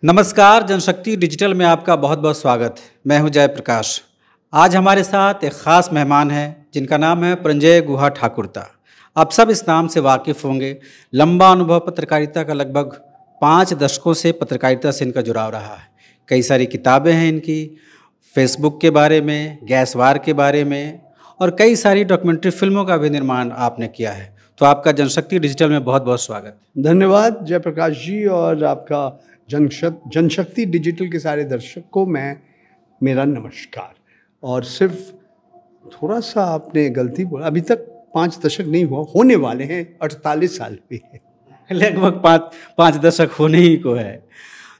नमस्कार, जनशक्ति डिजिटल में आपका बहुत बहुत स्वागत है। मैं हूं जयप्रकाश। आज हमारे साथ एक ख़ास मेहमान हैं जिनका नाम है प्रंजय गुहा ठाकुरता। आप सब इस नाम से वाकिफ़ होंगे। लंबा अनुभव पत्रकारिता का, लगभग 5 दशकों से पत्रकारिता से इनका जुड़ाव रहा है। कई सारी किताबें हैं इनकी, फेसबुक के बारे में, गैस वार के बारे में, और कई सारी डॉक्यूमेंट्री फिल्मों का भी निर्माण आपने किया है। तो आपका जनशक्ति डिजिटल में बहुत बहुत स्वागत। धन्यवाद जयप्रकाश जी, और आपका जनशक्ति डिजिटल के सारे दर्शक को मेरा नमस्कार। और सिर्फ थोड़ा सा आपने गलती बोला, अभी तक 5 दशक नहीं हुआ, होने वाले हैं 48 साल भी है। लगभग 5 दशक होने ही को है।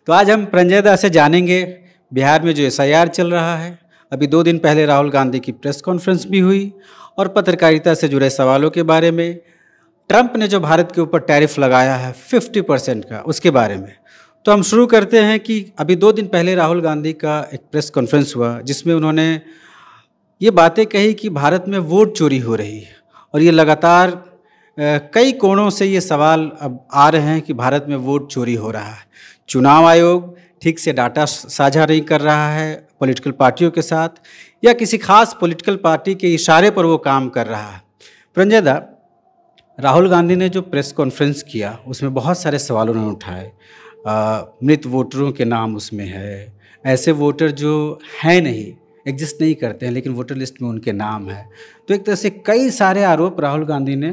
तो आज हम प्रंजय दा से जानेंगे बिहार में जो SIR चल रहा है। अभी 2 दिन पहले राहुल गांधी की प्रेस कॉन्फ्रेंस भी हुई, और पत्रकारिता से जुड़े सवालों के बारे में, ट्रंप ने जो भारत के ऊपर टैरिफ लगाया है 50% का, उसके बारे में। तो हम शुरू करते हैं कि अभी 2 दिन पहले राहुल गांधी का एक प्रेस कॉन्फ्रेंस हुआ जिसमें उन्होंने ये बातें कही कि भारत में वोट चोरी हो रही है, और ये लगातार कई कोणों से ये सवाल अब आ रहे हैं कि भारत में वोट चोरी हो रहा है। चुनाव आयोग ठीक से डाटा साझा नहीं कर रहा है पॉलिटिकल पार्टियों के साथ, या किसी खास पॉलिटिकल पार्टी के इशारे पर वो काम कर रहा है। प्रंजय दा, राहुल गांधी ने जो प्रेस कॉन्फ्रेंस किया उसमें बहुत सारे सवाल उन्होंने उठाए। मृत वोटरों के नाम उसमें है, ऐसे वोटर जो हैं नहीं, एग्जिस्ट नहीं करते हैं, लेकिन वोटर लिस्ट में उनके नाम है। तो एक तरह से कई सारे आरोप राहुल गांधी ने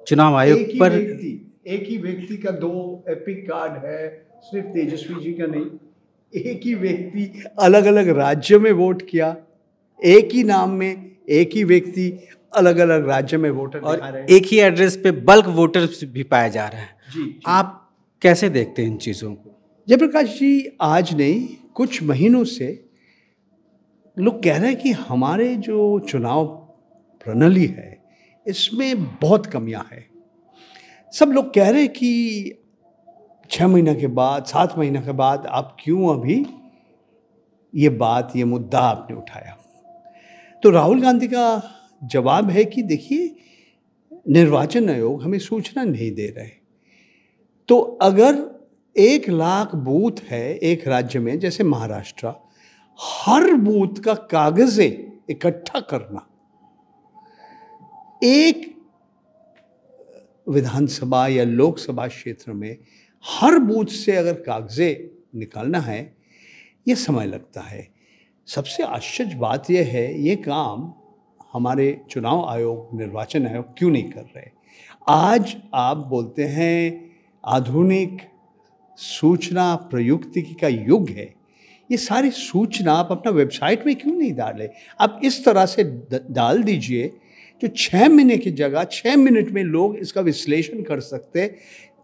चुनाव आयोग पर। एक ही व्यक्ति का 2 एपिक कार्ड है, सिर्फ तेजस्वी जी का नहीं। एक ही व्यक्ति अलग अलग राज्य में वोट किया, एक ही नाम में एक ही व्यक्ति अलग अलग राज्य में वोटर दिखा रहे हैं, एक ही एड्रेस पे बल्क वोटर्स भी पाए जा रहे हैं। जी। आप कैसे देखते हैं इन चीज़ों को? जयप्रकाश जी, आज नहीं, कुछ महीनों से लोग कह रहे हैं कि हमारे जो चुनाव प्रणाली है इसमें बहुत कमियां हैं। सब लोग कह रहे हैं कि 6 महीने के बाद, 7 महीने के बाद आप क्यों अभी ये मुद्दा आपने उठाया। तो राहुल गांधी का जवाब है कि देखिए, निर्वाचन आयोग हमें सूचना नहीं दे रहे। तो अगर 1 लाख बूथ है एक राज्य में, जैसे महाराष्ट्र, हर बूथ का कागज़ें इकट्ठा करना, एक विधानसभा या लोकसभा क्षेत्र में हर बूथ से अगर कागज़ें निकालना है, ये समय लगता है। सबसे आश्चर्य बात यह है, ये काम हमारे चुनाव आयोग, निर्वाचन आयोग क्यों नहीं कर रहे। आज आप बोलते हैं आधुनिक सूचना प्रयुक्ति का युग है, ये सारी सूचना आप अपना वेबसाइट में क्यों नहीं डालें। आप इस तरह से डाल दीजिए जो 6 महीने की जगह 6 मिनट में लोग इसका विश्लेषण कर सकते,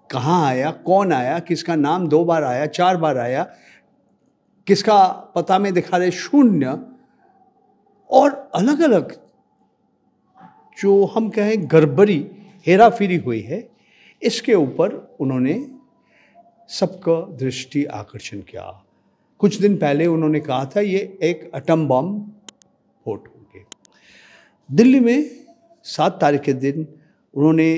कहाँ आया, कौन आया, किसका नाम 2 बार आया, 4 बार आया, किसका पता में दिखा रहे 0, और अलग अलग जो हम कहें गड़बड़ी, हेरा फेरी हुई है, इसके ऊपर उन्होंने सबका दृष्टि आकर्षण किया। कुछ दिन पहले उन्होंने कहा था ये एक एटम बम फोट होंगे। दिल्ली में 7 तारीख के दिन उन्होंने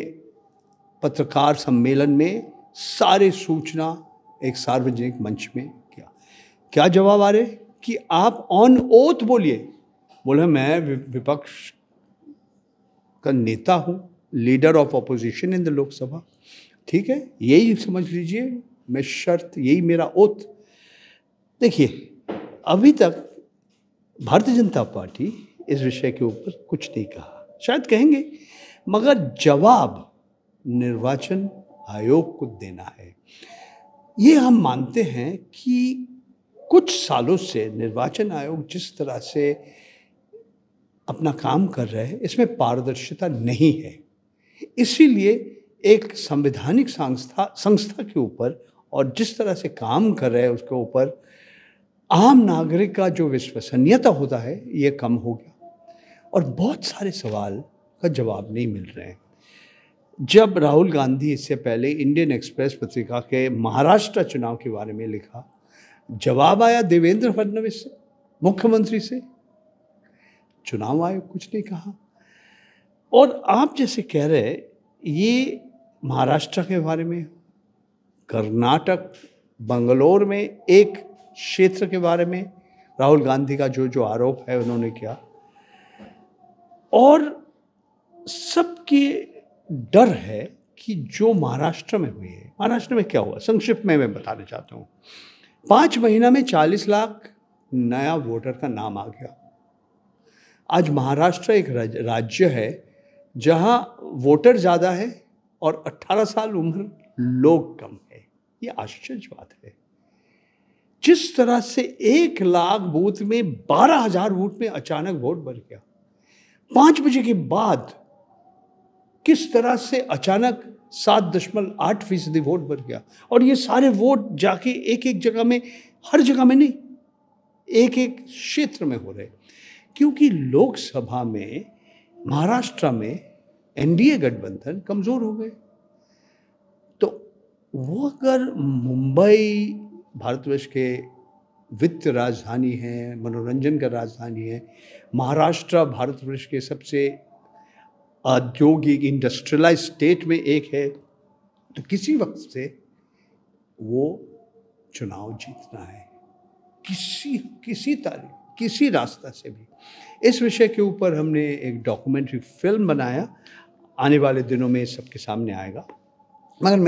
पत्रकार सम्मेलन में सारे सूचना एक सार्वजनिक मंच में किया। क्या जवाब आ रहे कि आप ऑन ओथ बोलिए। बोले मैं विपक्ष का नेता हूँ, leader of opposition in the Lok Sabha. ठीक है, यही समझ लीजिए, मैं शर्त, यही मेरा ओथ। देखिए, अभी तक भारतीय जनता पार्टी इस विषय के ऊपर कुछ नहीं कहा, शायद कहेंगे, मगर जवाब निर्वाचन आयोग को देना है। ये हम मानते हैं कि कुछ सालों से निर्वाचन आयोग जिस तरह से अपना काम कर रहे हैं, इसमें पारदर्शिता नहीं है। इसीलिए एक संवैधानिक संस्था के ऊपर और जिस तरह से काम कर रहे हैं उसके ऊपर आम नागरिक का जो विश्वसनीयता होता है, ये कम हो गया, और बहुत सारे सवाल का जवाब नहीं मिल रहे हैं। जब राहुल गांधी इससे पहले इंडियन एक्सप्रेस पत्रिका के महाराष्ट्र चुनाव के बारे में लिखा, जवाब आया देवेंद्र फडणवीस से, मुख्यमंत्री से। चुनाव आयोग कुछ नहीं कहा। और आप जैसे कह रहे, ये महाराष्ट्र के बारे में, कर्नाटक बंगलोर में एक क्षेत्र के बारे में राहुल गांधी का जो जो आरोप है उन्होंने किया, और सबकी डर है कि जो महाराष्ट्र में हुई है, महाराष्ट्र में क्या हुआ संक्षिप्त में मैं बताना चाहता हूँ। 5 महीना में 40 लाख नया वोटर का नाम आ गया। आज महाराष्ट्र एक राज्य है जहां वोटर ज़्यादा है और 18 साल उम्र लोग कम है। ये आश्चर्य बात है। जिस तरह से 1 लाख बूथ में 12,000 वोट में अचानक वोट बढ़ गया, 5 बजे के बाद किस तरह से अचानक 7.8% वोट बढ़ गया, और ये सारे वोट जाके एक एक जगह में, हर जगह में नहीं, एक एक क्षेत्र में हो रहे, क्योंकि लोकसभा में महाराष्ट्र में एनडीए गठबंधन कमजोर हो गए। तो वो अगर मुंबई भारतवर्ष के वित्त राजधानी है, मनोरंजन का राजधानी है, महाराष्ट्र भारतवर्ष के सबसे औद्योगिक इंडस्ट्रियलाइज स्टेट में एक है, तो किसी वक्त से वो चुनाव जीतना है, किसी तारीख, किसी रास्ता से भी। इस विषय के ऊपर हमने एक डॉक्यूमेंट्री फिल्म बनाया, आने वाले दिनों में सबके सामने आएगा। मगर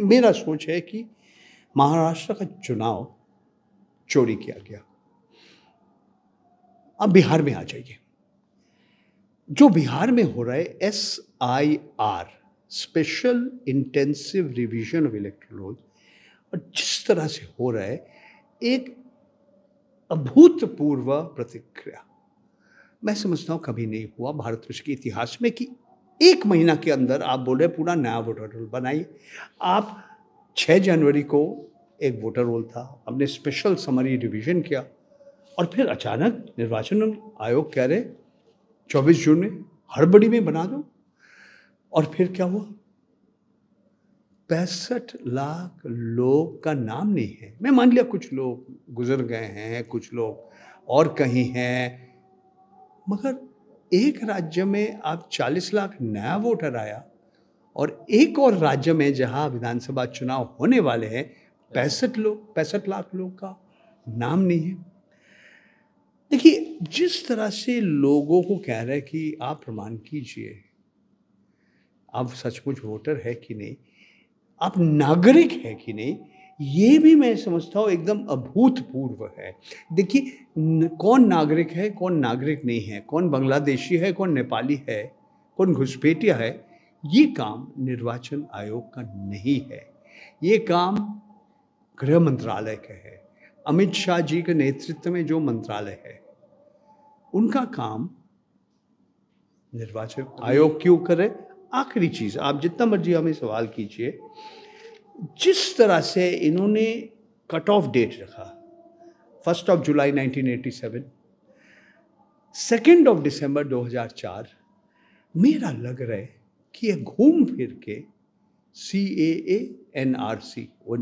मेरा सोच है कि महाराष्ट्र का चुनाव चोरी किया गया। अब बिहार में आ जाइए। जो बिहार में हो रहा है SIR, special intensive revision of electoral roll, और जिस तरह से हो रहा है, एक अभूतपूर्व प्रतिक्रिया मैं समझता हूँ कभी नहीं हुआ भारतवर्ष के इतिहास में कि 1 महीना के अंदर आप बोल रहे पूरा नया वोटर रोल बनाइए। आप 6 जनवरी को एक वोटर रोल था, हमने स्पेशल समरी रिवीजन किया, और फिर अचानक निर्वाचन आयोग कह रहे 24 जून में हड़बड़ी में बना दो। और फिर क्या हुआ? 65 लाख लोग का नाम नहीं है। मैं मान लिया कुछ लोग गुजर गए हैं, कुछ लोग और कहीं हैं, मगर एक राज्य में आप 40 लाख नया वोटर आया, और एक और राज्य में जहां विधानसभा चुनाव होने वाले हैं 65 लाख लोग का नाम नहीं है। देखिए, जिस तरह से लोगों को कह रहे हैं कि आप प्रमाण कीजिए आप सचमुच वोटर है कि नहीं, आप नागरिक है कि नहीं, ये भी मैं समझता हूँ एकदम अभूतपूर्व है। देखिए, कौन नागरिक है, कौन नागरिक नहीं है, कौन बांग्लादेशी है, कौन नेपाली है, कौन घुसपैठिया है, ये काम निर्वाचन आयोग का नहीं है। ये काम गृह मंत्रालय का है। अमित शाह जी के नेतृत्व में जो मंत्रालय है, उनका काम निर्वाचन आयोग क्यों करे। आखिरी चीज़, आप जितना मर्जी हमें सवाल कीजिए, जिस तरह से इन्होंने कट ऑफ डेट रखा 1 जुलाई 1987, 2 दिसंबर 2004, मेरा लग रहा है कि ये घूम फिर के CAA NRC, वो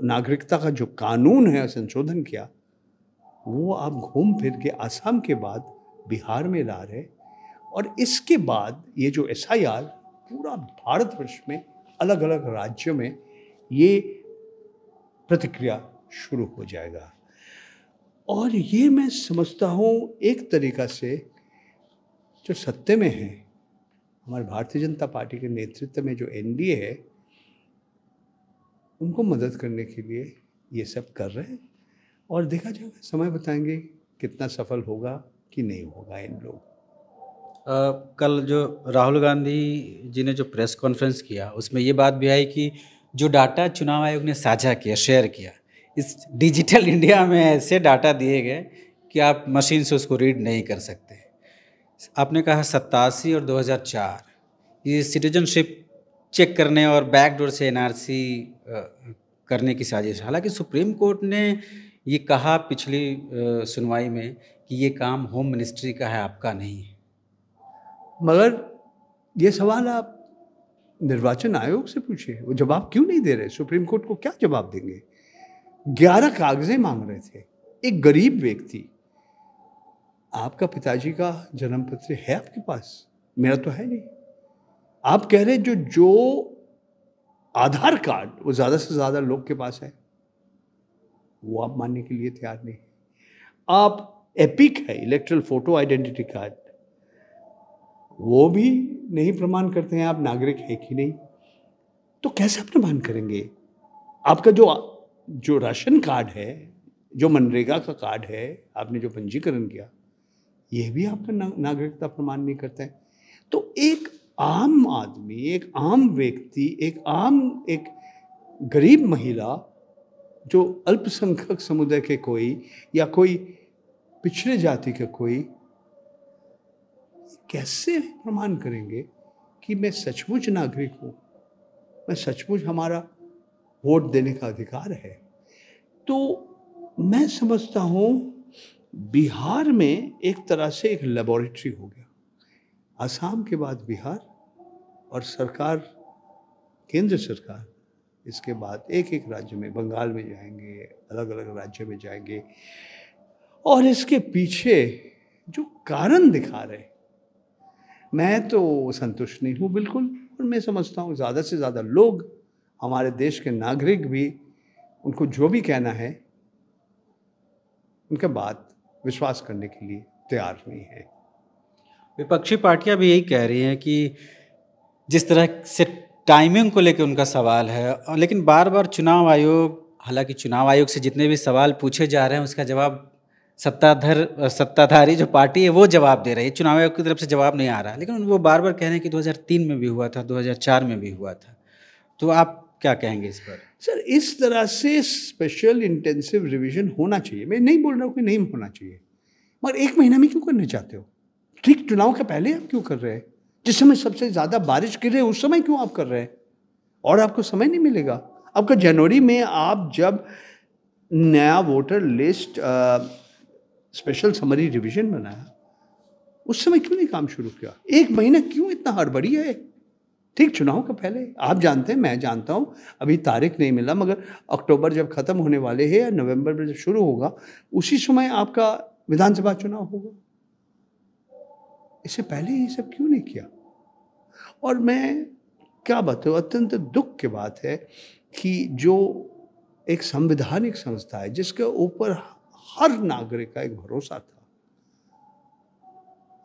नागरिकता का जो कानून है संशोधन किया, वो आप घूम फिर के आसाम के बाद बिहार में ला रहे, और इसके बाद ये जो SIR पूरा भारतवर्ष में अलग अलग राज्यों में ये प्रतिक्रिया शुरू हो जाएगा। और ये मैं समझता हूँ एक तरीक़ा से जो सत्ते में है, हमारे भारतीय जनता पार्टी के नेतृत्व में जो NDA है, उनको मदद करने के लिए ये सब कर रहे हैं, और देखा जाएगा, समय बताएंगे कितना सफल होगा कि नहीं होगा इन लोग। कल जो राहुल गांधी जी ने जो प्रेस कॉन्फ्रेंस किया, उसमें ये बात भी आई कि जो डाटा चुनाव आयोग ने साझा किया, शेयर किया, इस डिजिटल इंडिया में ऐसे डाटा दिए गए कि आप मशीन से उसको रीड नहीं कर सकते। आपने कहा 87 और 2004 ये सिटीजनशिप चेक करने और बैकडोर से NRC करने की साजिश। हालांकि सुप्रीम कोर्ट ने ये कहा पिछली सुनवाई में कि ये काम होम मिनिस्ट्री का है, आपका नहीं है। मगर ये सवाल आप निर्वाचन आयोग से पूछिए, वो जवाब क्यों नहीं दे रहे। सुप्रीम कोर्ट को क्या जवाब देंगे। 11 कागजें मांग रहे थे। एक गरीब व्यक्ति, आपका पिताजी का जन्म पत्र है आपके पास, मेरा तो है नहीं। आप कह रहे जो आधार कार्ड वो ज़्यादा से ज़्यादा लोग के पास है, वो आप मानने के लिए तैयार नहीं। आप एपिक है, इलेक्ट्रल फोटो आइडेंटिटी कार्ड, वो भी नहीं प्रमाण करते हैं आप नागरिक है कि नहीं। तो कैसे प्रमाण करेंगे? आपका जो राशन कार्ड है, जो मनरेगा का कार्ड है, आपने जो पंजीकरण किया, यह भी आपका नागरिकता प्रमाण नहीं करता है। तो एक आम आदमी, एक आम व्यक्ति, एक गरीब महिला, जो अल्पसंख्यक समुदाय के कोई या कोई पिछड़े जाति के कोई, कैसे प्रमाण करेंगे कि मैं सचमुच नागरिक हूँ, मैं सचमुच हमारा वोट देने का अधिकार है? तो मैं समझता हूँ बिहार में एक तरह से एक लेबोरेटरी हो गया। असम के बाद बिहार, और सरकार, केंद्र सरकार इसके बाद एक एक राज्य में, बंगाल में जाएंगे, अलग अलग राज्य में जाएंगे, और इसके पीछे जो कारण दिखा रहे, मैं तो संतुष्ट नहीं हूँ बिल्कुल। और मैं समझता हूँ ज़्यादा से ज़्यादा लोग, हमारे देश के नागरिक भी, उनको जो भी कहना है उनका बात विश्वास करने के लिए तैयार नहीं है। विपक्षी पार्टियां भी यही कह रही हैं कि जिस तरह से टाइमिंग को लेकर उनका सवाल है, और लेकिन बार बार चुनाव आयोग, हालांकि चुनाव आयोग से जितने भी सवाल पूछे जा रहे हैं उसका जवाब सत्ताधारी जो पार्टी है वो जवाब दे रही है, चुनाव आयोग की तरफ से जवाब नहीं आ रहा। लेकिन वो बार बार कह रहे हैं कि 2003 में भी हुआ था, 2004 में भी हुआ था। तो आप क्या कहेंगे इस पर? सर, इस तरह से स्पेशल इंटेंसिव रिवीजन होना चाहिए। मैं नहीं बोल रहा हूँ कि नहीं होना चाहिए, मगर 1 महीना में क्यों करना चाहते हो? ठीक चुनाव के पहले आप क्यों कर रहे हैं? जिस समय सबसे ज़्यादा बारिश गिरे उस समय क्यों आप कर रहे हैं? और आपको समय नहीं मिलेगा। आपका जनवरी में आप जब नया voter list special summary revision बनाया, उस समय क्यों नहीं काम शुरू किया? 1 महीना क्यों इतना हड़बड़ी है? ठीक चुनाव का पहले। आप जानते हैं, मैं जानता हूँ, अभी तारीख नहीं मिला, मगर अक्टूबर जब खत्म होने वाले हैं या नवंबर में जब शुरू होगा, उसी समय आपका विधानसभा चुनाव होगा। इससे पहले ये सब क्यों नहीं किया? और मैं क्या बताऊँ, अत्यंत दुख की बात है कि जो एक संवैधानिक संस्था है जिसके ऊपर हर नागरिक का एक भरोसा था,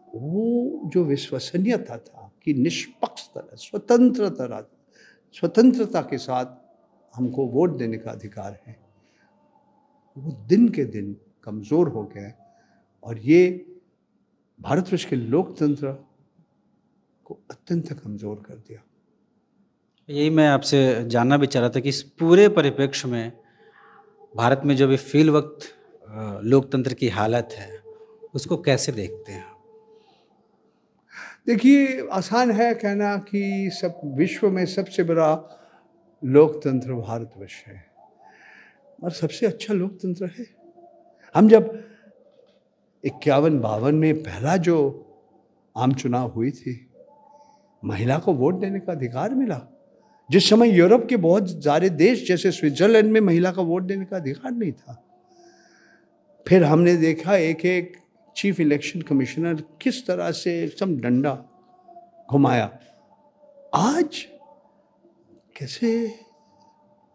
वो जो विश्वसनीयता था कि निष्पक्षता, स्वतंत्रता के साथ हमको वोट देने का अधिकार है, वो दिन के दिन कमज़ोर हो गया है। और ये भारतवर्ष के लोकतंत्र को अत्यंत कमज़ोर कर दिया। यही मैं आपसे जानना भी चाह रहा था कि इस पूरे परिप्रेक्ष्य में भारत में जो भी फील वक्त लोकतंत्र की हालत है उसको कैसे देखते हैं? देखिए, आसान है कहना कि सब विश्व में सबसे बड़ा लोकतंत्र भारतवर्ष है, और सबसे अच्छा लोकतंत्र है। हम जब 51-52 में पहला जो आम चुनाव हुई थी, महिला को वोट देने का अधिकार मिला। जिस समय यूरोप के बहुत सारे देश जैसे स्विट्जरलैंड में महिला का वोट देने का अधिकार नहीं था। फिर हमने देखा एक एक चीफ इलेक्शन कमिश्नर किस तरह से एकदम डंडा घुमाया। आज कैसे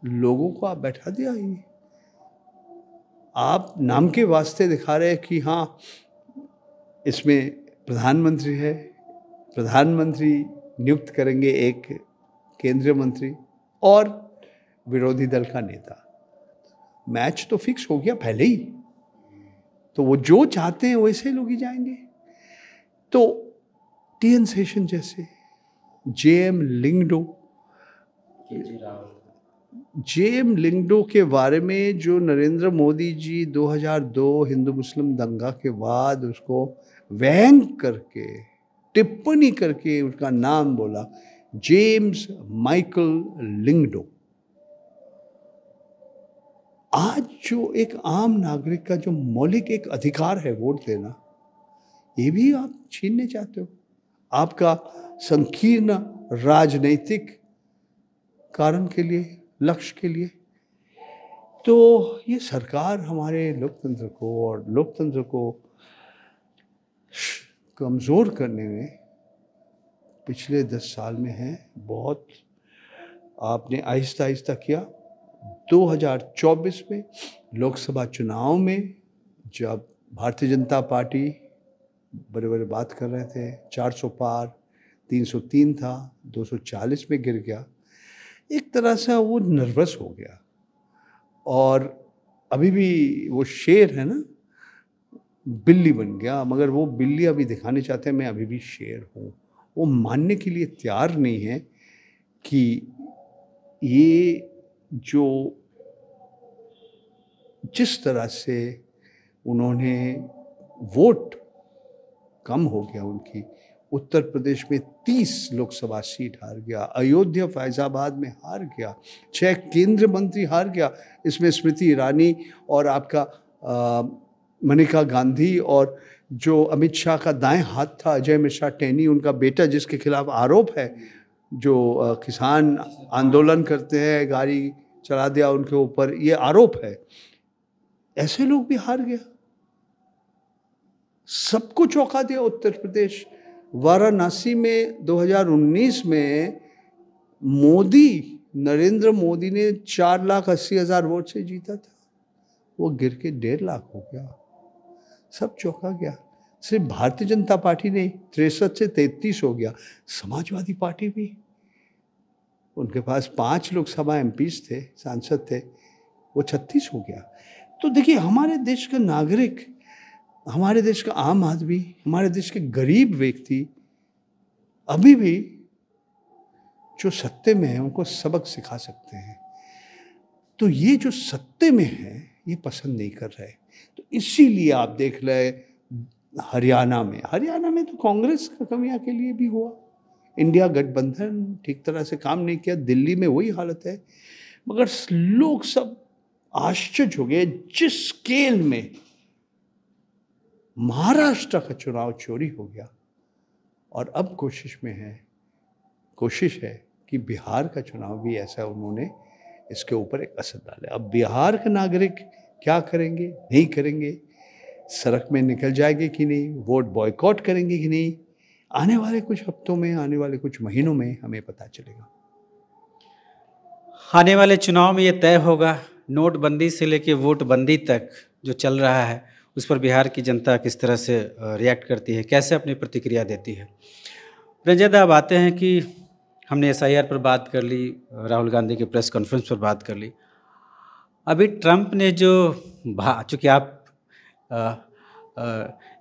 लोगों को आप बैठा दिया ही, आप नाम के वास्ते दिखा रहे हैं कि हाँ इसमें प्रधानमंत्री है, प्रधानमंत्री नियुक्त करेंगे एक केंद्रीय मंत्री और विरोधी दल का नेता। मैच तो फिक्स हो गया पहले ही, तो वो जो चाहते हैं वैसे लोग ही जाएंगे। तो टीएन शेषन जैसे, जेएम लिंगडो के बारे में जो नरेंद्र मोदी जी 2002 हिंदू मुस्लिम दंगा के बाद उसको व्यंग करके, टिप्पणी करके उसका नाम बोला, जेम्स माइकल लिंगडो। आज जो एक आम नागरिक का जो मौलिक एक अधिकार है वोट देना, ये भी आप छीनने चाहते हो आपका संकीर्ण राजनीतिक कारण के लिए, लक्ष्य के लिए। तो ये सरकार हमारे लोकतंत्र को और लोकतंत्र को कमज़ोर करने में पिछले 10 साल में है बहुत आपने आहिस्ता आहिस्ता किया। 2024 में लोकसभा चुनाव में जब भारतीय जनता पार्टी बड़े बड़े बात कर रहे थे, 400 पार, 303 था, 240 में गिर गया, एक तरह से वो नर्वस हो गया। और अभी भी वो शेर है ना, बिल्ली बन गया, मगर वो बिल्ली अभी दिखाने चाहते हैं मैं अभी भी शेर हूँ। वो मानने के लिए तैयार नहीं है कि ये जो जिस तरह से उन्होंने वोट कम हो गया उनकी, उत्तर प्रदेश में 30 लोकसभा सीट हार गया, अयोध्या फैजाबाद में हार गया, 6 केंद्र मंत्री हार गया, इसमें स्मृति ईरानी और आपका मनेका गांधी और जो अमित शाह का दाएं हाथ था अजय मिश्रा टेनी, उनका बेटा जिसके खिलाफ आरोप है, जो किसान आंदोलन करते हैं, गाड़ी चला दिया उनके ऊपर, ये आरोप है, ऐसे लोग भी हार गया। सबको चौंका दिया उत्तर प्रदेश। वाराणसी में 2019 में नरेंद्र मोदी ने 4,80,000 वोट से जीता था, वो गिर के 1.5 लाख हो गया। सब चौंका गया। सिर्फ भारतीय जनता पार्टी नहीं, 63 से 33 हो गया। समाजवादी पार्टी भी, उनके पास 5 लोकसभा एमपीज थे, सांसद थे, वो 36 हो गया। तो देखिए, हमारे देश का नागरिक, हमारे देश का आम आदमी, हमारे देश के गरीब व्यक्ति अभी भी जो सत्ते में है उनको सबक सिखा सकते हैं। तो ये जो सत्ते में है ये पसंद नहीं कर रहे। तो इसीलिए आप देख रहे हरियाणा में तो कांग्रेस का कमियां के लिए भी हुआ, इंडिया गठबंधन ठीक तरह से काम नहीं किया, दिल्ली में वही हालत है। मगर लोग सब आश्चर्य हो गए जिस स्केल में महाराष्ट्र का चुनाव चोरी हो गया। और अब कोशिश है कि बिहार का चुनाव भी ऐसा उन्होंने इसके ऊपर एक असर डाला। अब बिहार के नागरिक क्या करेंगे, नहीं करेंगे, सड़क में निकल जाएंगे कि नहीं, वोट बॉयकॉट करेंगे कि नहीं, आने वाले कुछ हफ्तों में, आने वाले कुछ महीनों में हमें पता चलेगा। आने वाले चुनाव में ये तय होगा। नोटबंदी से लेकर वोट बंदी तक जो चल रहा है उस पर बिहार की जनता किस तरह से रिएक्ट करती है, कैसे अपनी प्रतिक्रिया देती है। रंजन, अब आते हैं कि हमने SIR पर बात कर ली, राहुल गांधी के प्रेस कॉन्फ्रेंस पर बात कर ली। अभी ट्रंप ने जो चूँकि आप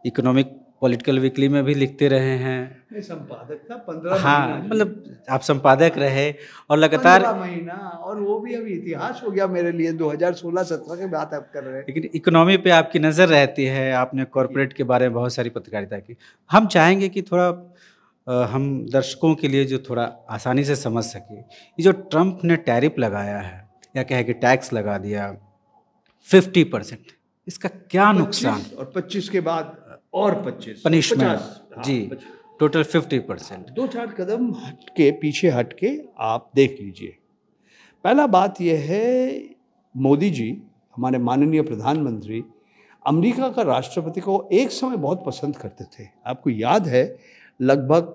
इकोनॉमिक पॉलिटिकल वीकली में भी लिखते रहे हैं, मैं संपादक था 15 हाँ, मतलब आप संपादक रहे और लगातार 15 महीना, और वो भी अभी इतिहास हो गया मेरे लिए। 2016-17 के बात आप कर रहे हैं। लेकिन इकोनॉमी पे आपकी नज़र रहती है, आपने कॉरपोरेट के बारे में बहुत सारी पत्रकारिता की। हम चाहेंगे कि थोड़ा हम दर्शकों के लिए जो थोड़ा आसानी से समझ सके, ये जो ट्रंप ने टैरिफ लगाया है या कहे कि टैक्स लगा दिया 50%, इसका क्या नुकसान, और 25 के बाद और 25 पनिशमेंट, 50, जी, टोटल 50%। 2-4 कदम पीछे हट के आप देख लीजिए। पहला बात यह है, मोदी जी हमारे माननीय प्रधानमंत्री अमेरिका का राष्ट्रपति को एक समय बहुत पसंद करते थे। आपको याद है, लगभग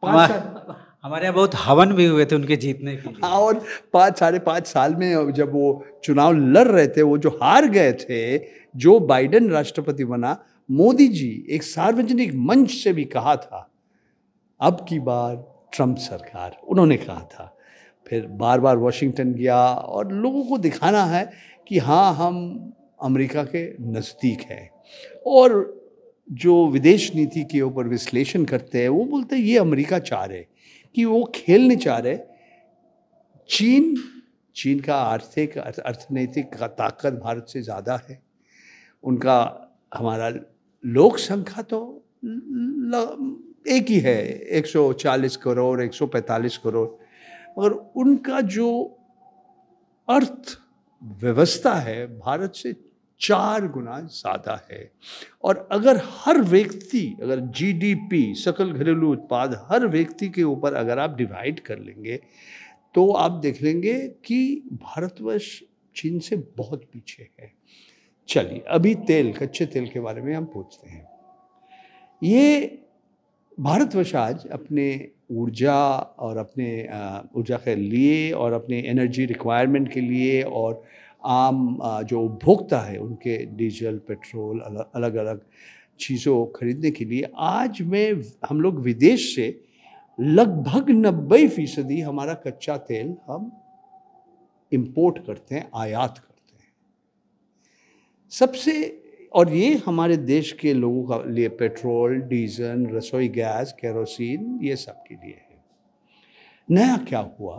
हमारे यहाँ बहुत हवन भी हुए थे उनके जीतने के लिए। हाँ, और 5-5.5 साल में जब वो चुनाव लड़ रहे थे, वो जो हार गए थे, जो बाइडेन राष्ट्रपति बना, मोदी जी एक सार्वजनिक मंच से भी कहा था अब की बार ट्रंप सरकार, उन्होंने कहा था। फिर बार बार वॉशिंगटन गया और लोगों को दिखाना है कि हाँ, हम अमेरिका के नज़दीक हैं। और जो विदेश नीति के ऊपर विश्लेषण करते हैं वो बोलते हैं ये अमेरिका चाह रहे कि वो खेलने चाह रहे। चीन का आर्थिक अर्थनैतिक ताकत भारत से ज़्यादा है। उनका हमारा लोक संख्या तो एक ही है, 140 करोड़ 145 करोड़, मगर उनका जो अर्थ व्यवस्था है भारत से 4 गुना ज़्यादा है। और अगर हर व्यक्ति, अगर GDP सकल घरेलू उत्पाद हर व्यक्ति के ऊपर अगर आप डिवाइड कर लेंगे तो आप देख लेंगे कि भारतवर्ष चीन से बहुत पीछे है। चलिए, अभी कच्चे तेल के बारे में हम पूछते हैं। ये भारतवर्ष आज अपने ऊर्जा और अपने ऊर्जा के लिए और अपने एनर्जी रिक्वायरमेंट के लिए और आम जो उपभोक्ता है उनके डीजल पेट्रोल अलग अलग चीज़ों खरीदने के लिए आज में हम लोग विदेश से लगभग 90% हमारा कच्चा तेल हम इंपोर्ट करते हैं, आयात करते हैं सबसे। और ये हमारे देश के लोगों का लिए पेट्रोल, डीजल, रसोई गैस, केरोसिन ये सब के लिए है। नया क्या हुआ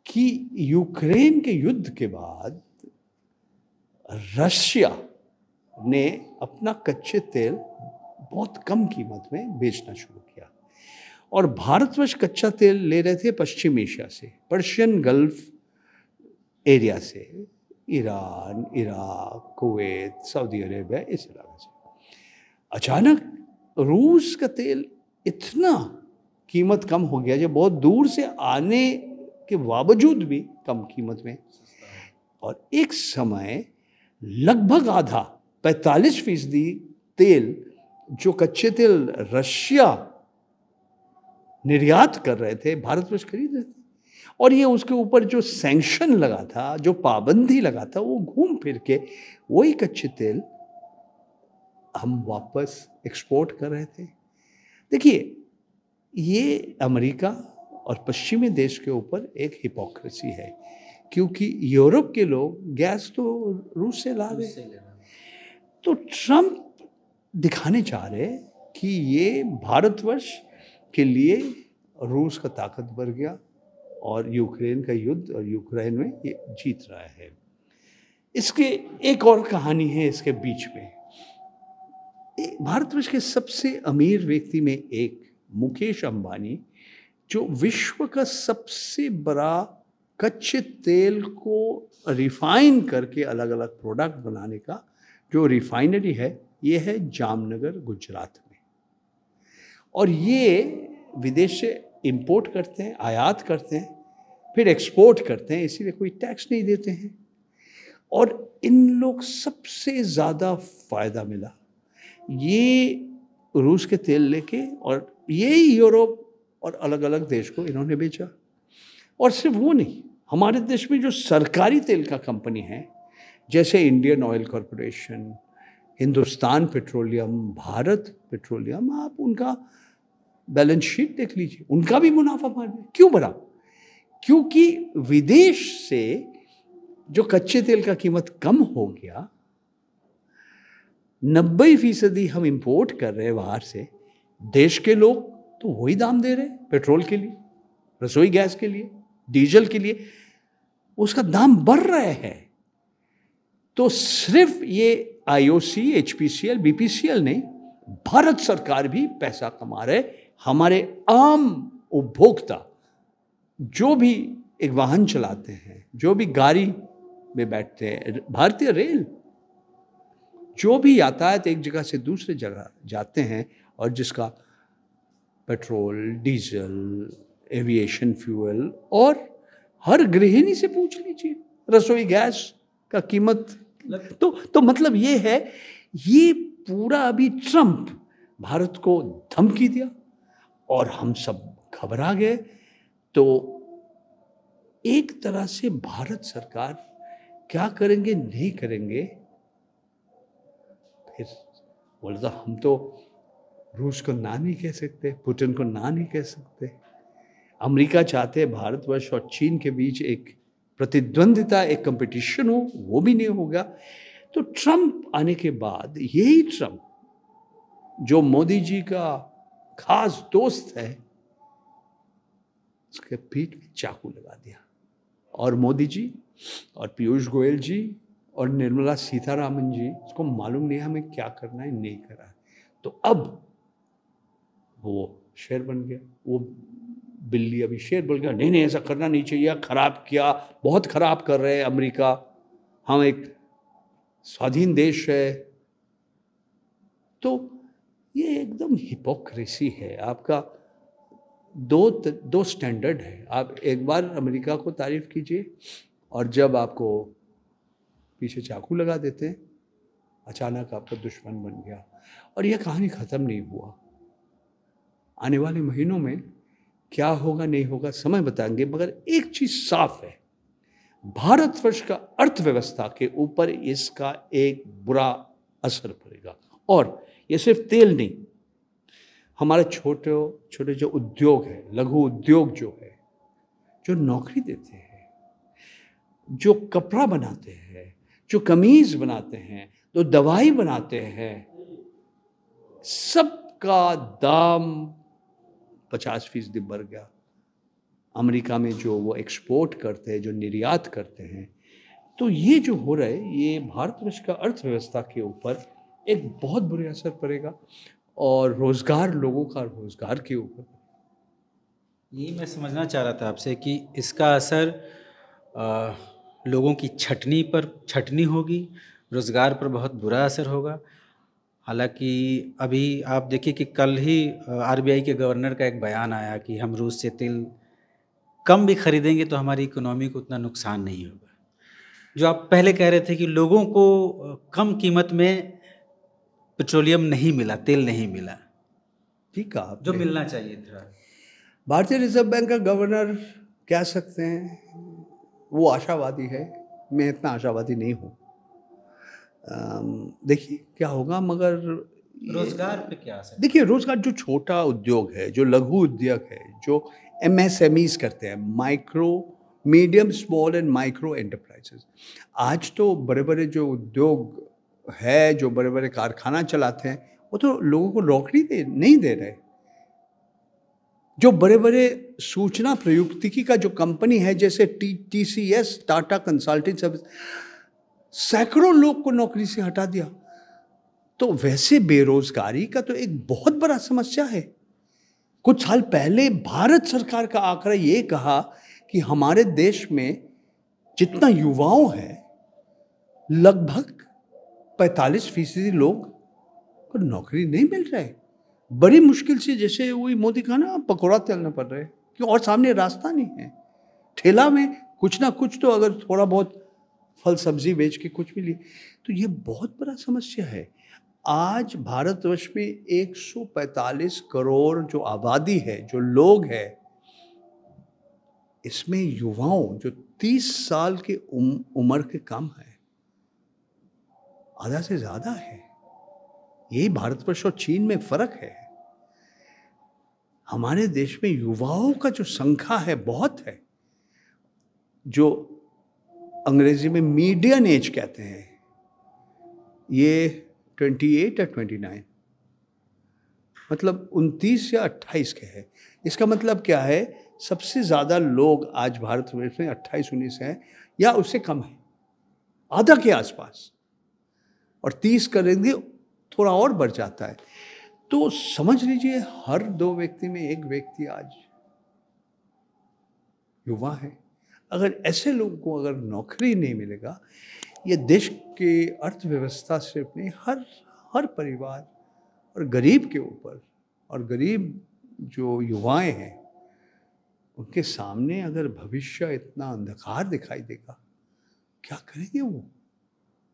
कि यूक्रेन के युद्ध के बाद रशिया ने अपना कच्चे तेल बहुत कम कीमत में बेचना शुरू किया और भारतवर्ष कच्चा तेल ले रहे थे पश्चिम एशिया से, पर्शियन गल्फ एरिया से, Iran, Iraq, Kuwait, Saudi Arabia, इस इलाके से। अचानक रूस का तेल इतना कीमत कम हो गया जो बहुत दूर से आने के बावजूद भी कम कीमत में, और एक समय लगभग आधा 45% तेल जो कच्चे तेल रशिया निर्यात कर रहे थे भारतवर्ष खरीद रहे थे। और ये उसके ऊपर जो सैंक्शन लगा था, जो पाबंदी लगा था, वो घूम फिर के वही कच्चे तेल हम वापस एक्सपोर्ट कर रहे थे। देखिए, ये अमेरिका और पश्चिमी देश के ऊपर एक हिपोक्रेसी है, क्योंकि यूरोप के लोग गैस तो रूस से ला रहे, तो ट्रम्प दिखाने चाह रहे कि ये भारतवर्ष के लिए रूस का ताकत बढ़ गया और यूक्रेन का युद्ध और यूक्रेन में ये जीत रहा है। इसके एक और कहानी है इसके बीच में। भारतवर्ष के सबसे अमीर व्यक्ति में एक मुकेश अंबानी, जो विश्व का सबसे बड़ा कच्चे तेल को रिफाइन करके अलग अलग प्रोडक्ट बनाने का जो रिफाइनरी है, ये है जामनगर, गुजरात में। और ये विदेश से इंपोर्ट करते हैं, आयात करते हैं, फिर एक्सपोर्ट करते हैं, इसीलिए कोई टैक्स नहीं देते हैं। और इन लोग सबसे ज़्यादा फायदा मिला ये रूस के तेल लेके, और यही यूरोप और अलग अलग देश को इन्होंने बेचा। और सिर्फ वो नहीं, हमारे देश में जो सरकारी तेल का कंपनी है, जैसे Indian oil corporation, Hindustan petroleum, Bharat petroleum, आप उनका बैलेंस शीट देख लीजिए, उनका भी मुनाफा बढ़ा। क्यों बढ़ा? क्योंकि विदेश से जो कच्चे तेल का कीमत कम हो गया, 90% हम इंपोर्ट कर रहे हैं बाहर से, देश के लोग तो वही दाम दे रहे हैं पेट्रोल के लिए, रसोई गैस के लिए, डीजल के लिए, उसका दाम बढ़ रहा है। तो सिर्फ ये आईओसी, एचपीसीएल, बीपीसीएल नहीं, भारत सरकार भी पैसा कमा रहे। हमारे आम उपभोक्ता जो भी एक वाहन चलाते हैं, जो भी गाड़ी में बैठते हैं, भारतीय रेल, जो भी यातायात एक जगह से दूसरे जगह जाते हैं, और जिसका पेट्रोल, डीजल, एविएशन फ्यूल, और हर गृहिणी से पूछ लीजिए रसोई गैस का कीमत, तो मतलब ये है, ये पूरा अभी ट्रम्प भारत को धमकी दिया और हम सब घबरा गए। तो एक तरह से भारत सरकार क्या करेंगे, नहीं करेंगे, फिर बोलता हम तो रूस को ना नहीं कह सकते, पुतिन को ना नहीं कह सकते। अमेरिका चाहते हैं भारतवर्ष और चीन के बीच एक प्रतिद्वंदिता, एक कंपटीशन हो, वो भी नहीं होगा। तो ट्रम्प आने के बाद, यही ट्रम्प जो मोदी जी का खास दोस्त है, उसके पीठ में चाकू लगा दिया। और मोदी जी और पीयूष गोयल जी और निर्मला सीतारामन जी, उसको मालूम नहीं हमें क्या करना है, नहीं करा है। तो अब वो शेर बन गया, वो बिल्ली अभी शेर बोल गया, नहीं नहीं ऐसा करना नहीं चाहिए, खराब किया, बहुत खराब कर रहे हैं अमेरिका, हम एक स्वाधीन देश है। तो ये एकदम हिपोक्रेसी है। आपका दो स्टैंडर्ड है। आप एक बार अमेरिका को तारीफ कीजिए, और जब आपको पीछे चाकू लगा देते हैं, अचानक आपका दुश्मन बन गया। और यह कहानी ख़त्म नहीं हुआ। आने वाले महीनों में क्या होगा नहीं होगा समय बताएंगे, मगर एक चीज साफ है, भारतवर्ष का अर्थव्यवस्था के ऊपर इसका एक बुरा असर पड़ेगा। और ये सिर्फ तेल नहीं, हमारे छोटे छोटे जो उद्योग है, लघु उद्योग जो है, जो नौकरी देते हैं, जो कपड़ा बनाते हैं, जो कमीज बनाते हैं, जो दवाई बनाते हैं, सबका दाम 50% बढ़ गया। अमेरिका में जो वो एक्सपोर्ट करते हैं, जो निर्यात करते हैं, तो ये जो हो रहा है, ये भारतवर्ष का अर्थव्यवस्था के ऊपर एक बहुत बुरे असर पड़ेगा और रोजगार, लोगों का रोजगार के ऊपर। यही मैं समझना चाह रहा था आपसे कि इसका असर लोगों की छटनी होगी, रोज़गार पर बहुत बुरा असर होगा। हालांकि अभी आप देखिए कि कल ही आरबीआई के गवर्नर का एक बयान आया कि हम रूस से तेल कम भी खरीदेंगे तो हमारी इकोनॉमी को उतना नुकसान नहीं होगा। जो आप पहले कह रहे थे कि लोगों को कम कीमत में पेट्रोलियम नहीं मिला, तेल नहीं मिला, ठीक है, जो मिलना चाहिए था। भारतीय रिजर्व बैंक का गवर्नर कह सकते हैं वो आशावादी है, मैं इतना आशावादी नहीं हूँ। देखिए क्या होगा, मगर रोजगार पे क्या असर? देखिए रोजगार, जो छोटा उद्योग है, जो लघु उद्योग है, जो MSMEs करते हैं, micro medium small and micro enterprises, आज तो बड़े बड़े जो उद्योग है, जो बड़े बड़े कारखाना चलाते हैं, वो तो लोगों को नौकरी नहीं दे रहे। जो बड़े बड़े सूचना प्रौद्योगिकी का जो कंपनी है, जैसे TCS, टाटा कंसल्टिंग सर्विस, सैकड़ों लोग को नौकरी से हटा दिया। तो वैसे बेरोजगारी का तो एक बहुत बड़ा समस्या है। कुछ साल पहले भारत सरकार का आंकड़ा ये कहा कि हमारे देश में जितना युवाओं है, लगभग 45% लोग को नौकरी नहीं मिल रहा है। बड़ी मुश्किल से, जैसे वही मोदी कहा ना, पकौड़ा तलना पड़ रहा है, क्यों? और सामने रास्ता नहीं है। ठेला में कुछ ना कुछ तो, अगर थोड़ा बहुत फल सब्जी बेच के कुछ मिली, तो ये बहुत बड़ा समस्या है। आज भारतवर्ष में 145 करोड़ जो आबादी है, जो लोग है, इसमें युवाओं जो 30 साल के उम्र के कम है, आधा से ज्यादा है। यही भारतवर्ष और चीन में फर्क है। हमारे देश में युवाओं का जो संख्या है बहुत है, जो अंग्रेजी में मीडियन एज कहते हैं, ये 28 या 29, मतलब 29 या 28 के है। इसका मतलब क्या है? सबसे ज़्यादा लोग आज भारतवर्ष में 28-19 हैं या उससे कम है, आधा के आसपास, और 30 करेंगे थोड़ा और बढ़ जाता है। तो समझ लीजिए हर 2 व्यक्ति में 1 व्यक्ति आज युवा है। अगर ऐसे लोगों को अगर नौकरी नहीं मिलेगा, ये देश के अर्थव्यवस्था से अपने हर परिवार और गरीब के ऊपर, और गरीब जो युवाएं हैं उनके सामने अगर भविष्य इतना अंधकार दिखाई देगा, क्या करेंगे वो?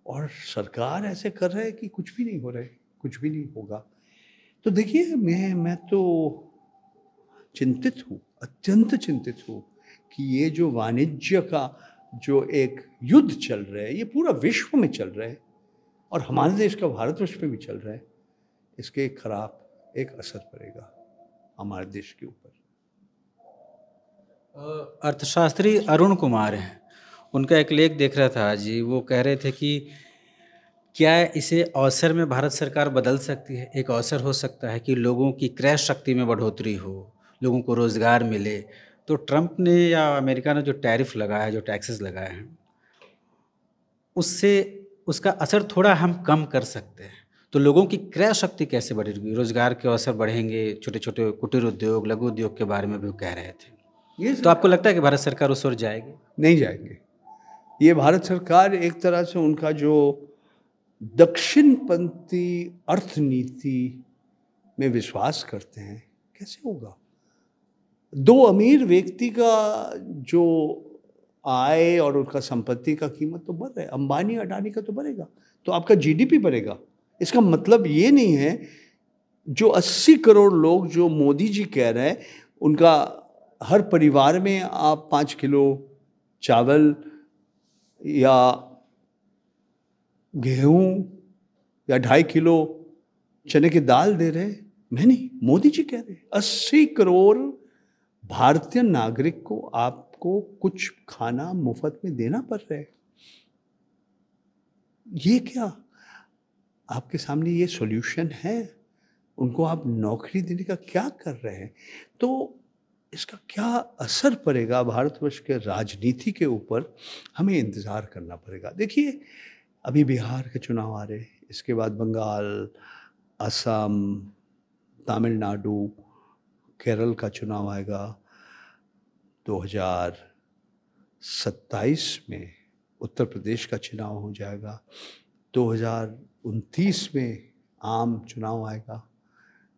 और सरकार ऐसे कर रहा है कि कुछ भी नहीं हो रहा है, कुछ भी नहीं होगा। तो देखिए मैं तो चिंतित हूँ, अत्यंत चिंतित हूँ कि ये जो वाणिज्य का जो एक युद्ध चल रहा है, ये पूरा विश्व में चल रहा है और हमारे देश का, भारतवर्ष में भी चल रहा है, इसके एक खराब एक असर पड़ेगा हमारे देश के ऊपर। अर्थशास्त्री अरुण कुमार हैं, उनका एक लेख देख रहा था जी, वो कह रहे थे कि क्या इसे अवसर में भारत सरकार बदल सकती है? एक अवसर हो सकता है कि लोगों की क्रय शक्ति में बढ़ोतरी हो, लोगों को रोज़गार मिले। तो ट्रंप ने या अमेरिका ने जो टैरिफ लगाया है, जो टैक्सेस लगाए हैं, उससे उसका असर थोड़ा हम कम कर सकते हैं। तो लोगों की क्रय शक्ति कैसे बढ़ेगी, रोज़गार के अवसर बढ़ेंगे, छोटे छोटे कुटीर उद्योग, लघु उद्योग के बारे में भी कह रहे थे। तो आपको लगता है कि भारत सरकार उस ओर जाएगी? नहीं जाएंगे। ये भारत सरकार एक तरह से उनका जो दक्षिणपंथी अर्थनीति में विश्वास करते हैं, कैसे होगा? 2 अमीर व्यक्ति का जो आय और उनका संपत्ति का कीमत तो बढ़ रहा है, अंबानी अडानी का तो बढ़ेगा, तो आपका GDP बढ़ेगा। इसका मतलब ये नहीं है जो 80 करोड़ लोग जो मोदी जी कह रहे हैं उनका हर परिवार में आप 5 किलो चावल या गेहूं या 2.5 किलो चने की दाल दे रहे हैं? मैं नहीं, मोदी जी कह रहे हैं 80 करोड़ भारतीय नागरिक को आपको कुछ खाना मुफ्त में देना पड़ रहा है। ये क्या आपके सामने ये सॉल्यूशन है? उनको आप नौकरी देने का क्या कर रहे हैं? तो इसका क्या असर पड़ेगा भारतवर्ष के राजनीति के ऊपर, हमें इंतज़ार करना पड़ेगा। देखिए, अभी बिहार के चुनाव आ रहे हैं, इसके बाद बंगाल, असम, तमिलनाडु, केरल का चुनाव आएगा। 2027 में उत्तर प्रदेश का चुनाव हो जाएगा। 2029 में आम चुनाव आएगा।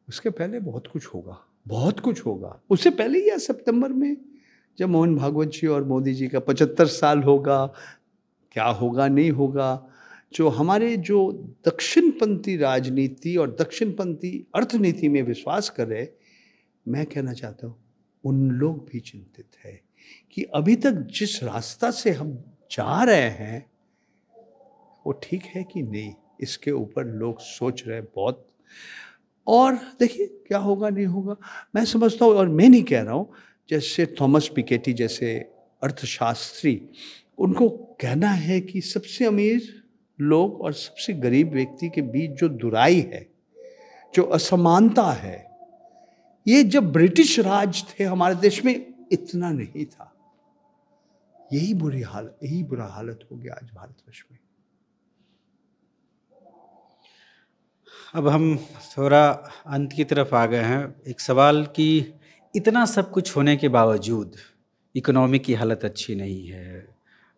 उसके पहले बहुत कुछ होगा, बहुत कुछ होगा। उससे पहले ही या सितंबर में जब मोहन भागवत जी और मोदी जी का 75 साल होगा, क्या होगा नहीं होगा। जो हमारे जो दक्षिणपंथी राजनीति और दक्षिणपंथी अर्थनीति में विश्वास कर रहे, मैं कहना चाहता हूँ उन लोग भी चिंतित है कि अभी तक जिस रास्ता से हम जा रहे हैं वो ठीक है कि नहीं, इसके ऊपर लोग सोच रहे बहुत। और देखिए क्या होगा नहीं होगा, मैं समझता हूँ, और मैं नहीं कह रहा हूँ, जैसे थॉमस पिकेटी जैसे अर्थशास्त्री, उनको कहना है कि सबसे अमीर लोग और सबसे गरीब व्यक्ति के बीच जो दुराई है, जो असमानता है, ये जब ब्रिटिश राज थे हमारे देश में इतना नहीं था। यही बुरा हालत हो गया आज भारतवर्ष में। अब हम थोड़ा अंत की तरफ आ गए हैं। एक सवाल कि इतना सब कुछ होने के बावजूद इकोनॉमी की हालत अच्छी नहीं है,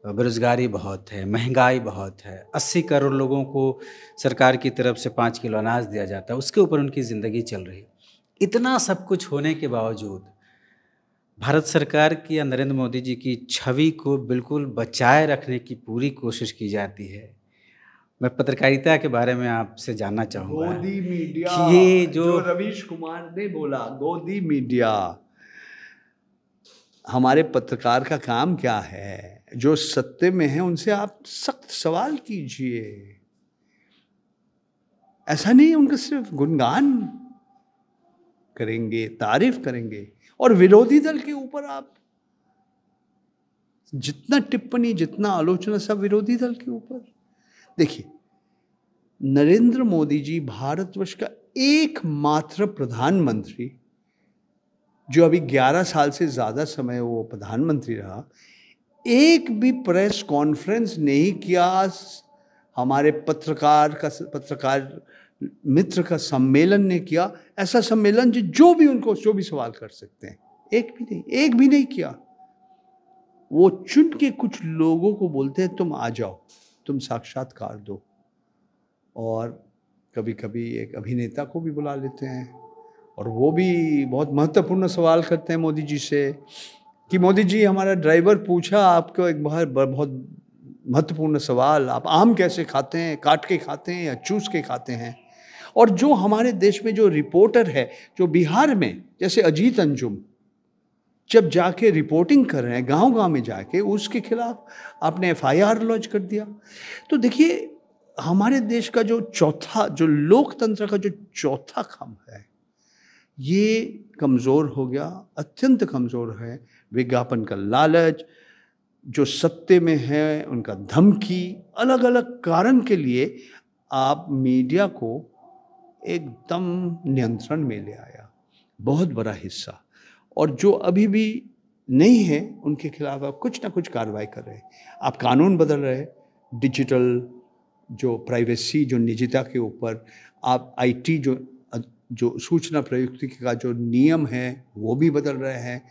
बेरोज़गारी बहुत है, महंगाई बहुत है, 80 करोड़ लोगों को सरकार की तरफ से 5 किलो अनाज दिया जाता है, उसके ऊपर उनकी ज़िंदगी चल रही है। इतना सब कुछ होने के बावजूद भारत सरकार की या नरेंद्र मोदी जी की छवि को बिल्कुल बचाए रखने की पूरी कोशिश की जाती है। मैं पत्रकारिता के बारे में आपसे जानना चाहूँगा गोदी मीडिया कि ये जो रवीश कुमार ने बोला, गोदी मीडिया, हमारे पत्रकार का काम क्या है? जो सत्य में है उनसे आप सख्त सवाल कीजिए। ऐसा नहीं उनका सिर्फ गुणगान करेंगे, तारीफ करेंगे, और विरोधी दल के ऊपर आप जितना टिप्पणी, जितना आलोचना, सब विरोधी दल के ऊपर। देखिए, नरेंद्र मोदी जी भारतवर्ष का एकमात्र प्रधानमंत्री, जो अभी 11 साल से ज़्यादा समय वो प्रधानमंत्री रहा, एक भी प्रेस कॉन्फ्रेंस नहीं किया। हमारे पत्रकार मित्र का सम्मेलन ने किया, ऐसा सम्मेलन जो भी उनको जो भी सवाल कर सकते हैं, एक भी नहीं किया। वो चुन के कुछ लोगों को बोलते हैं तुम आ जाओ, तुम साक्षात्कार दो, और कभी कभी एक अभिनेता को भी बुला लेते हैं, और वो भी बहुत महत्वपूर्ण सवाल करते हैं मोदी जी से कि मोदी जी, हमारा ड्राइवर पूछा आपको एक बहुत महत्वपूर्ण सवाल, आप आम कैसे खाते हैं, काट के खाते हैं या चूस के खाते हैं। और जो हमारे देश में जो रिपोर्टर है, जो बिहार में जैसे अजीत अंजुम जब जाके रिपोर्टिंग कर रहे हैं गांव-गांव में जाके, उसके खिलाफ आपने FIR लॉन्च कर दिया। तो देखिए, हमारे देश का जो लोकतंत्र का जो चौथा खंभ है, ये कमज़ोर हो गया, अत्यंत कमज़ोर है। विज्ञापन का लालच, जो सत्य में है उनका धमकी, अलग अलग कारण के लिए आप मीडिया को एकदम नियंत्रण में ले आया, बहुत बड़ा हिस्सा। और जो अभी भी नहीं है उनके खिलाफ आप कुछ ना कुछ कार्रवाई कर रहे हैं। आप कानून बदल रहे हैं, डिजिटल जो प्राइवेसी, जो निजता के ऊपर, आप IT जो सूचना प्रयुक्ति का जो नियम है वो भी बदल रहे हैं।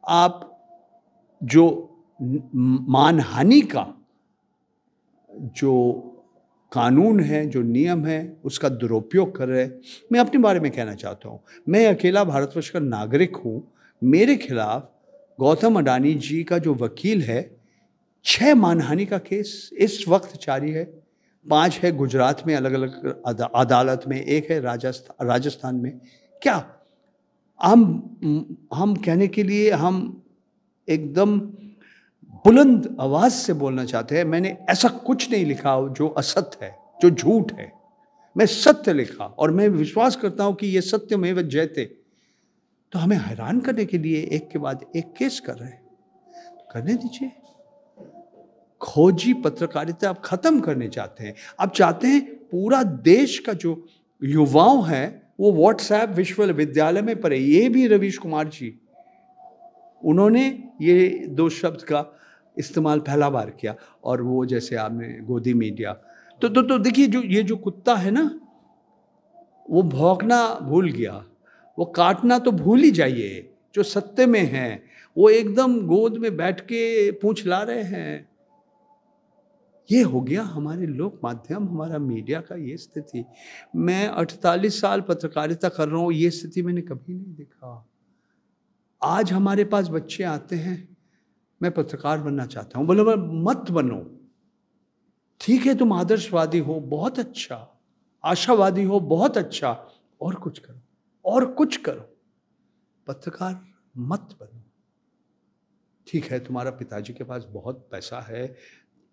आप जो मानहानि का जो कानून है, जो नियम है, उसका दुरुपयोग कर रहे हैं। मैं अपने बारे में कहना चाहता हूँ, मैं अकेला भारतवर्ष का नागरिक हूँ। मेरे खिलाफ गौतम अडानी जी का जो वकील है, 6 मानहानि का केस इस वक्त जारी है। 5 है गुजरात में अलग अलग अदालत में, 1 है राजस्थान में। क्या हम कहने के लिए हम एकदम बुलंद आवाज से बोलना चाहते हैं, मैंने ऐसा कुछ नहीं लिखा जो असत्य है, जो झूठ है। मैं सत्य लिखा और मैं विश्वास करता हूं कि ये सत्यमेव जयते। तो हमें हैरान करने के लिए एक के बाद एक केस कर रहे हैं, तो करने दीजिए। खोजी पत्रकारिता आप खत्म करने चाहते हैं। आप चाहते हैं पूरा देश का जो युवाओं है वो व्हाट्सएप विश्वविद्यालय में पढ़े। ये भी रवीश कुमार जी, उन्होंने ये 2 शब्द का इस्तेमाल पहला बार किया। और वो जैसे आपने गोदी मीडिया, तो देखिए, जो ये जो कुत्ता है ना, वो भौंकना भूल गया, वो काटना तो भूल ही जाइए। जो सत्य में है वो एकदम गोद में बैठ के पूंछ ला रहे हैं। ये हो गया हमारे लोक माध्यम, हमारा मीडिया का ये स्थिति। मैं 48 साल पत्रकारिता कर रहा हूँ, ये स्थिति मैंने कभी नहीं देखा। आज हमारे पास बच्चे आते हैं, मैं पत्रकार बनना चाहता हूँ। बोले मत बनो, ठीक है, तुम आदर्शवादी हो, बहुत अच्छा, आशावादी हो, बहुत अच्छा, और कुछ करो, और कुछ करो, पत्रकार मत बनो। ठीक है, तुम्हारा पिताजी के पास बहुत पैसा है,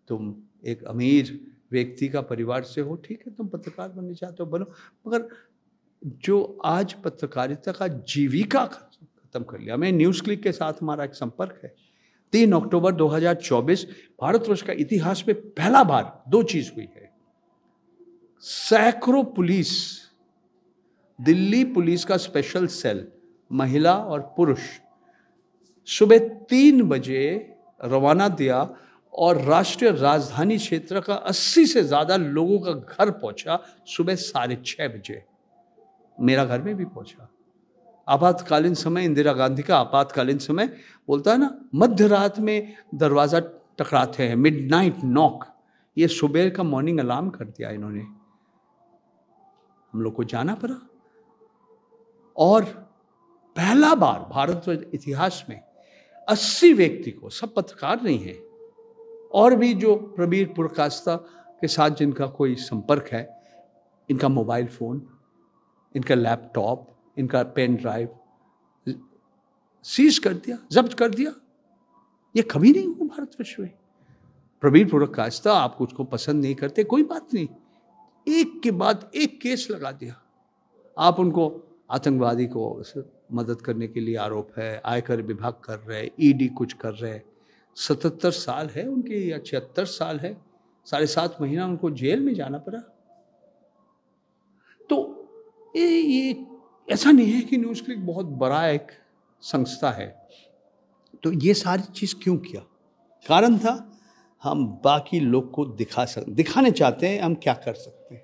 तुम एक अमीर व्यक्ति का परिवार से हो, ठीक है, तुम पत्रकार बनना चाहते हो, बनो। मगर जो आज पत्रकारिता का जीविका खत्म कर लिया। मैं न्यूज़ क्लिक के साथ हमारा एक संपर्क है। 3 अक्टूबर 2024 भारतवर्ष का इतिहास में पहला बार 2 चीज हुई है। सैकड़ों पुलिस, दिल्ली पुलिस का स्पेशल सेल, महिला और पुरुष, सुबह 3 बजे रवाना दिया और राष्ट्रीय राजधानी क्षेत्र का 80 से ज्यादा लोगों का घर पहुंचा सुबह 6:30 बजे। मेरा घर में भी पहुंचा। आपातकालीन समय, इंदिरा गांधी का आपातकालीन समय बोलता है ना, मध्य रात में दरवाजा टकराते हैं, मिडनाइट नॉक। ये सुबह का मॉर्निंग अलार्म कर दिया इन्होंने, हम लोग को जाना पड़ा। और पहला बार भारत इतिहास में 80 व्यक्ति को, सब पत्रकार नहीं है, और भी जो प्रबीर पुरकास्ता के साथ जिनका कोई संपर्क है, इनका मोबाइल फोन, इनका लैपटॉप, इनका पेन ड्राइव सीज कर दिया, जब्त कर दिया। ये कभी नहीं हुआ भारतवर्ष में। प्रबीर पुरकास्ता, आप कुछ को पसंद नहीं करते, कोई बात नहीं, एक के बाद एक केस लगा दिया। आप उनको आतंकवादी को मदद करने के लिए आरोप है, आयकर विभाग कर रहे, ईडी कुछ कर रहे। 77 साल है उनके या 76 साल है, 7.5 महीना उनको जेल में जाना पड़ा। तो ये ऐसा नहीं है कि न्यूज़ क्लिक बहुत बड़ा एक संस्था है। तो ये सारी चीज़ क्यों किया? कारण था, हम बाकी लोग को दिखाने चाहते हैं हम क्या कर सकते हैं।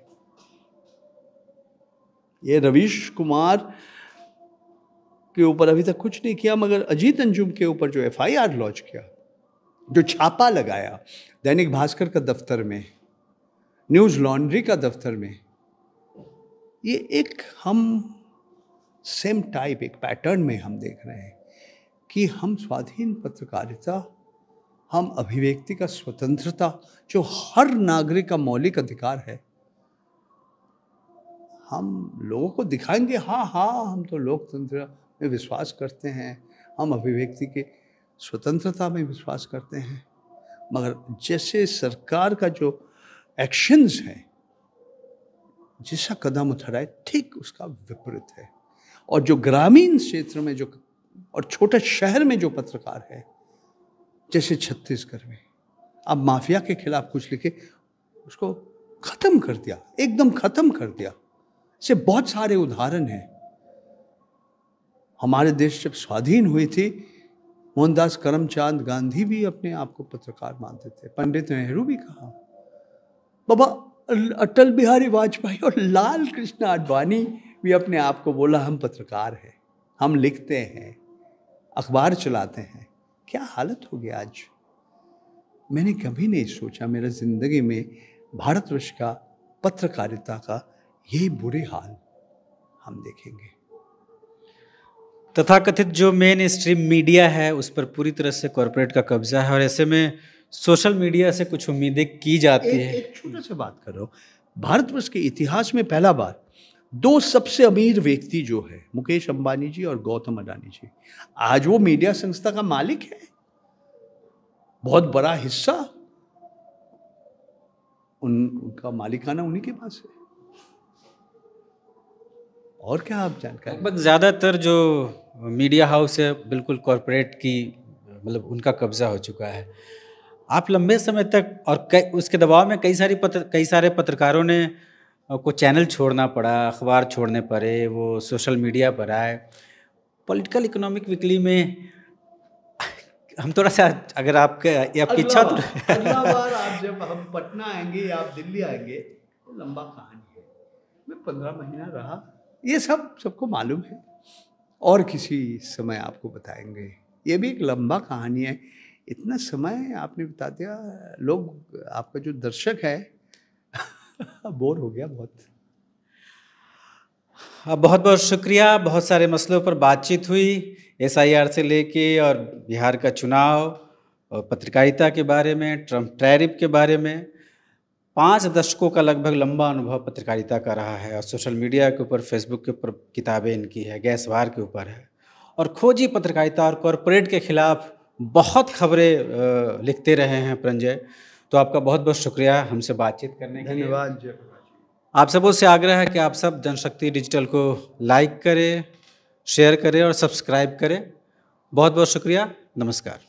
ये रवीश कुमार के ऊपर अभी तक कुछ नहीं किया, मगर अजीत अंजुम के ऊपर जो FIR लॉन्च किया, जो छापा लगाया दैनिक भास्कर का दफ्तर में, न्यूज़ लॉन्ड्री का दफ्तर में, ये एक हम सेम टाइप, एक पैटर्न में हम देख रहे हैं कि हम स्वाधीन पत्रकारिता, हम अभिव्यक्ति का स्वतंत्रता, जो हर नागरिक का मौलिक अधिकार है, हम लोगों को दिखाएंगे। हाँ, हम तो लोकतंत्र में विश्वास करते हैं, हम अभिव्यक्ति के स्वतंत्रता में विश्वास करते हैं, मगर जैसे सरकार का जो एक्शंस हैं, जैसा कदम उठा रहा है, ठीक उसका विपरीत है। और जो ग्रामीण क्षेत्र में जो, और छोटे शहर में जो पत्रकार है, जैसे छत्तीसगढ़ में, अब माफिया के खिलाफ कुछ लिखे, उसको खत्म कर दिया, एकदम खत्म कर दिया। ऐसे बहुत सारे उदाहरण हैं। हमारे देश जब स्वाधीन हुई थी, मोहनदास करमचंद गांधी भी अपने आप को पत्रकार मानते थे, पंडित नेहरू भी कहा, बाबा अटल बिहारी वाजपेयी और लाल कृष्ण आडवाणी भी अपने आप को बोला, हम पत्रकार हैं, हम लिखते हैं, अखबार चलाते हैं। क्या हालत हो गया आज। मैंने कभी नहीं सोचा मेरा जिंदगी में भारतवर्ष का पत्रकारिता का यही बुरे हाल हम देखेंगे। तथाकथित जो मेन स्ट्रीम मीडिया है उस पर पूरी तरह से कॉरपोरेट का कब्जा है, और ऐसे में सोशल मीडिया से कुछ उम्मीदें की जाती है। एक छोटा सा बात करो, भारतवर्ष के इतिहास में पहला बार दो सबसे अमीर व्यक्ति जो है, मुकेश अंबानी जी और गौतम अडानी जी, आज वो मीडिया संस्था का मालिक है। बहुत बड़ा हिस्सा उनका मालिकाना उन्हीं के पास है। और क्या आप जानकारी? लगभग ज़्यादातर जो मीडिया हाउस है बिल्कुल कॉरपोरेट की, मतलब उनका कब्जा हो चुका है। आप लंबे समय तक और उसके दबाव में कई सारे पत्रकारों ने को चैनल छोड़ना पड़ा, अखबार छोड़ने पड़े, वो सोशल मीडिया पर आए। पॉलिटिकल इकोनॉमिक वीकली में हम थोड़ा सा, अगर आपकी इच्छा तो अगला बार आप जब हम पटना आएंगे या आप दिल्ली आएंगे तो लंबा कहानी है। मैं 15 महीना रहा, ये सबको मालूम है, और किसी समय आपको बताएंगे। ये भी एक लंबा कहानी है। इतना समय आपने बता दिया, लोग, आपका जो दर्शक है बोर हो गया बहुत। बहुत बहुत शुक्रिया। बहुत सारे मसलों पर बातचीत हुई, SIR से लेके और बिहार का चुनाव और पत्रकारिता के बारे में, ट्रम्प टैरिफ के बारे में। 5 दशकों का लगभग लंबा अनुभव पत्रकारिता का रहा है, और सोशल मीडिया के ऊपर, फेसबुक के ऊपर किताबें इनकी है, गैसवार के ऊपर है, और खोजी पत्रकारिता और कॉरपोरेट के खिलाफ बहुत खबरें लिखते रहे हैं प्रंजय। तो आपका बहुत बहुत शुक्रिया हमसे बातचीत करने के लिए। धन्यवाद जयप्रकाश। आप सबों से आग्रह है कि आप सब जनशक्ति डिजिटल को लाइक करें, शेयर करें और सब्सक्राइब करें। बहुत बहुत शुक्रिया। नमस्कार।